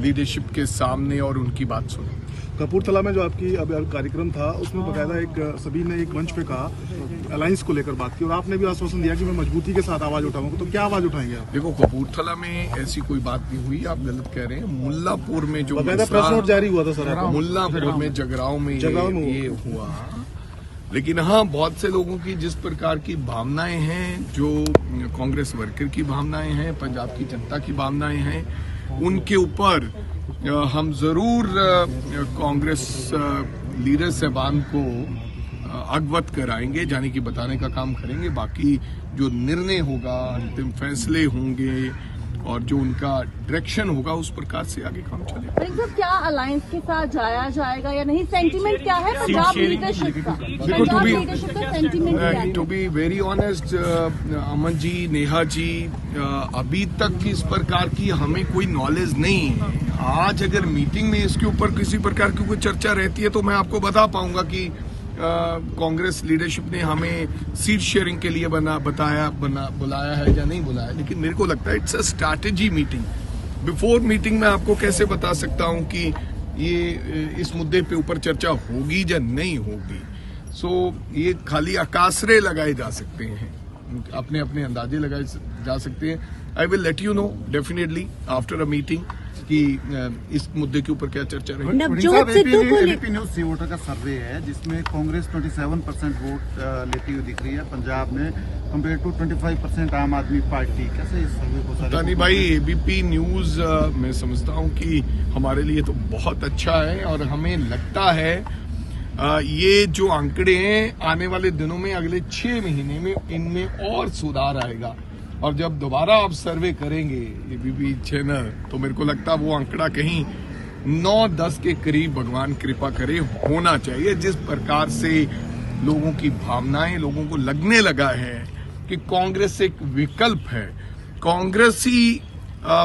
Leadership के सामने और उनकी बात सुने। कपूरथला में जो आपकी अब कार्यक्रम था उसमें बकायदा एक सभी ने एक मंच पे कहा अलायंस को लेकर बात की और आपने भी आश्वासन दिया कि मैं मजबूती के साथ आवाज उठाऊंगा। तो क्या आवाज उठाएंगे आप? देखो, कपूरथला में ऐसी कोई बात नहीं हुई, आप गलत कह रहे हैं। मुल्लापुर में जो प्रेस नोट जारी हुआ था सर, मुल्लापुर में जगराव में ये हुआ। लेकिन हाँ, बहुत से लोगों की जिस प्रकार की भावनाएं हैं, जो कांग्रेस वर्कर की भावनाएं हैं, पंजाब की जनता की भावनाएं हैं, उनके ऊपर हम जरूर कांग्रेस लीडर साहबान को अवगत कराएंगे, जाने की बताने का काम करेंगे। बाकी जो निर्णय होगा, अंतिम फैसले होंगे और जो उनका डायरेक्शन होगा, उस प्रकार से आगे काम चलेगा। लेकिन क्या अलायंस के साथ जाया जाएगा या नहीं? सेंटीमेंट क्या है पंजाब लीडरशिप का? पंजाब लीडरशिप का सेंटीमेंट क्या है? To be very honest, Aman ji, Neha ji, अभी तक इस प्रकार की हमें कोई नॉलेज नहीं है। आज अगर मीटिंग में इसके ऊपर किसी प्रकार की कोई चर्चा रहती है तो मैं आपको बता पाऊंगा कि कांग्रेस लीडरशिप ने हमें सीट शेयरिंग के लिए बुलाया है या नहीं बुलाया। लेकिन मेरे को लगता है it's a strategy meeting. Before meeting में आपको कैसे बता सकता हूं कि ये इस मुद्दे पे ऊपर चर्चा होगी या नहीं होगी। सो ये खाली आकाशरे लगाए जा सकते हैं, अपने अपने अंदाजे लगाए जा सकते हैं। I will let you know definitely after a meeting कि इस मुद्दे के ऊपर क्या चर्चा रही। एबीपी न्यूज सी वोटर का सर्वे है जिसमें कांग्रेस 27% वोट लेती हुई दिख रही है पंजाब में, कंपेयर टू 25% आम आदमी पार्टी। कैसे इस सर्वे को? पता नहीं भाई, एबीपी न्यूज मैं समझता हूं कि हमारे लिए तो बहुत अच्छा है और हमें लगता है ये जो आंकड़े हैं आने वाले दिनों में, अगले 6 महीने में इनमें और सुधार आएगा। और जब दोबारा आप सर्वे करेंगे एबीपी चैनल, तो मेरे को लगता है वो आंकड़ा कहीं 9-10 के करीब, भगवान कृपा करे, होना चाहिए। जिस प्रकार से लोगों की भावनाएं, लोगों को लगने लगा है कि कांग्रेस एक विकल्प है, कांग्रेस ही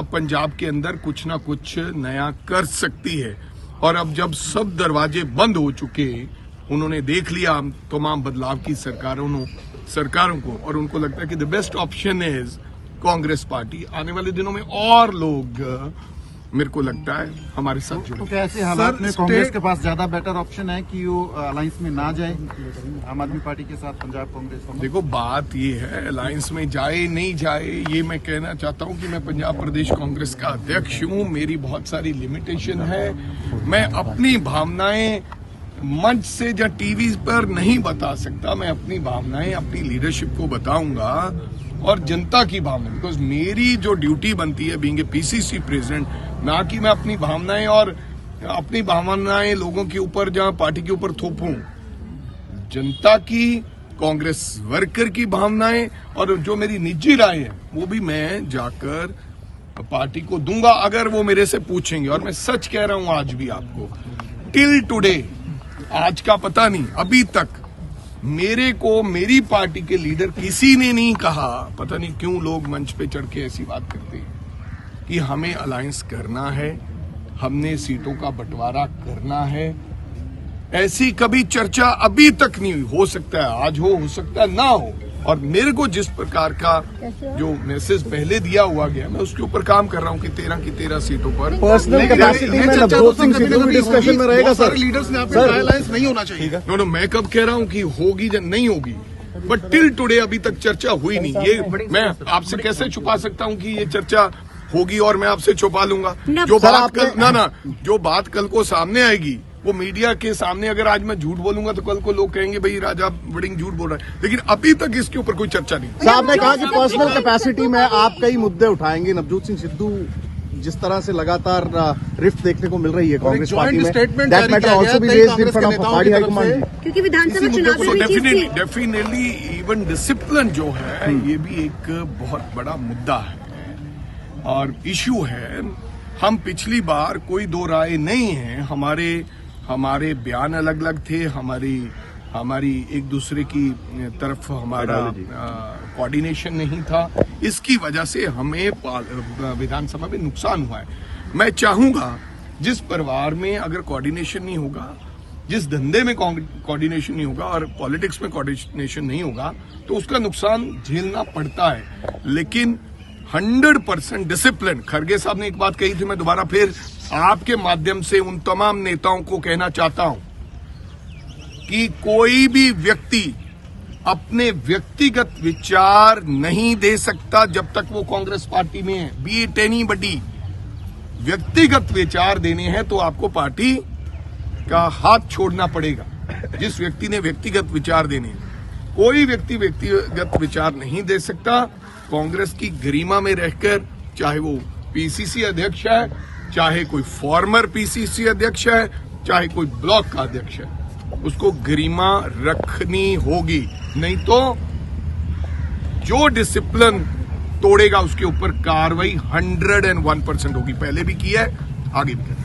पंजाब के अंदर कुछ ना कुछ नया कर सकती है। और अब जब सब दरवाजे बंद हो चुके, उन्होंने देख लिया तमाम बदलाव की सरकारों को, और उनको लगता है कि the best option is Congress party. आने वाले दिनों में और लोग मेरे को लगता है हमारे साथ जुड़े। तो क्या ऐसे हालात में कांग्रेस के पास ज्यादा बेटर ऑप्शन है कि वो अलायंस में ना जाए आम आदमी पार्टी के साथ पंजाब कांग्रेस? देखो, बात ये है, अलायंस में जाए नहीं जाए, ये मैं कहना चाहता हूं कि मैं पंजाब प्रदेश कांग्रेस का अध्यक्ष हूं, मेरी बहुत सारी लिमिटेशन है। मैं अपनी भावनाएं मंच से या टीवी पर नहीं बता सकता। मैं अपनी भावनाएं अपनी लीडरशिप को बताऊंगा और जनता की भावना, बिकॉज मेरी जो ड्यूटी बनती है बीइंग ए पीसीसी प्रेसिडेंट, ना कि मैं अपनी भावनाएं लोगों के ऊपर, जहां पार्टी के ऊपर थोपूं। जनता की, कांग्रेस वर्कर की भावनाएं और जो मेरी निजी राय है वो भी मैं जाकर पार्टी को दूंगा अगर वो मेरे से पूछेंगे। और मैं सच कह रहा हूं आज भी आपको, टिल टुडे, आज का पता नहीं, अभी तक मेरे को मेरी पार्टी के लीडर किसी ने नहीं कहा, पता नहीं क्यों लोग मंच पे चढ़ के ऐसी बात करते हैं कि हमें अलायंस करना है, हमने सीटों का बंटवारा करना है। ऐसी कभी चर्चा अभी तक नहीं हुई। हो सकता है आज हो सकता है ना हो। और मेरे को जिस प्रकार का जो मैसेज पहले दिया हुआ गया, मैं उसके ऊपर काम कर रहा हूं कि 13 की 13 सीटों पर पर्सनल कैपेसिटी में नवजोत सिंह सिद्धू भी डिस्कशन में रहेगा। सर, लीडर्स ने आपके अलायंस नहीं होना चाहिए। नो, मैं कब कह रहा हूं कि होगी या नहीं होगी, बट टिल टुडे अभी तक चर्चा हुई नहीं। ये मैं आपसे कैसे छुपा सकता हूं कि ये चर्चा होगी और मैं आपसे छुपा लूंगा? जो बात कल को सामने आएगी, वो मीडिया के सामने अगर आज मैं झूठ बोलूंगा तो कल को लोग कहेंगे भाई राजा बड़ी झूठ बोल रहा है। लेकिन अभी तक इसके ऊपर कोई चर्चा नहीं। साहब ने कहा कि पर्सनल कैपेसिटी में आप कई मुद्दे उठाएंगे। नवजोत सिंह सिद्धू जिस तरह से लगातार रिफ्ट देखने को मिल रही है कांग्रेस पार्टी में, that matter also be raised in front of party high command, क्योंकि विधानसभा चुनाव में डेफिनेटली इवन डिसिप्लिन जो है ये भी एक बहुत बड़ा मुद्दा है और इश्यू है। हम पिछली बार कोई दो राय नहीं है, हमारे बयान अलग अलग थे, हमारी एक दूसरे की तरफ हमारा कोऑर्डिनेशन नहीं था। इसकी वजह से हमें विधानसभा में नुकसान हुआ है। मैं चाहूंगा जिस परिवार में अगर कोऑर्डिनेशन नहीं होगा, जिस धंधे में कोऑर्डिनेशन नहीं होगा और पॉलिटिक्स में कोऑर्डिनेशन नहीं होगा तो उसका नुकसान झेलना पड़ता है। लेकिन 100% डिसिप्लिन। खरगे साहब ने एक बात कही थी, मैं दोबारा फिर आपके माध्यम से उन तमाम नेताओं को कहना चाहता हूं कि कोई भी व्यक्ति अपने व्यक्तिगत विचार नहीं दे सकता जब तक वो कांग्रेस पार्टी में है। B it anybody. व्यक्तिगत विचार देने हैं तो आपको पार्टी का हाथ छोड़ना पड़ेगा। जिस व्यक्ति ने व्यक्तिगत विचार देने, कोई व्यक्ति व्यक्तिगत विचार नहीं दे सकता। कांग्रेस की गरिमा में रहकर, चाहे वो पीसीसी अध्यक्ष है, चाहे कोई फॉर्मर पीसीसी अध्यक्ष है, चाहे कोई ब्लॉक का अध्यक्ष है, उसको गरिमा रखनी होगी। नहीं तो जो डिसिप्लिन तोड़ेगा उसके ऊपर कार्रवाई 101% होगी। पहले भी की है, आगे भी करें।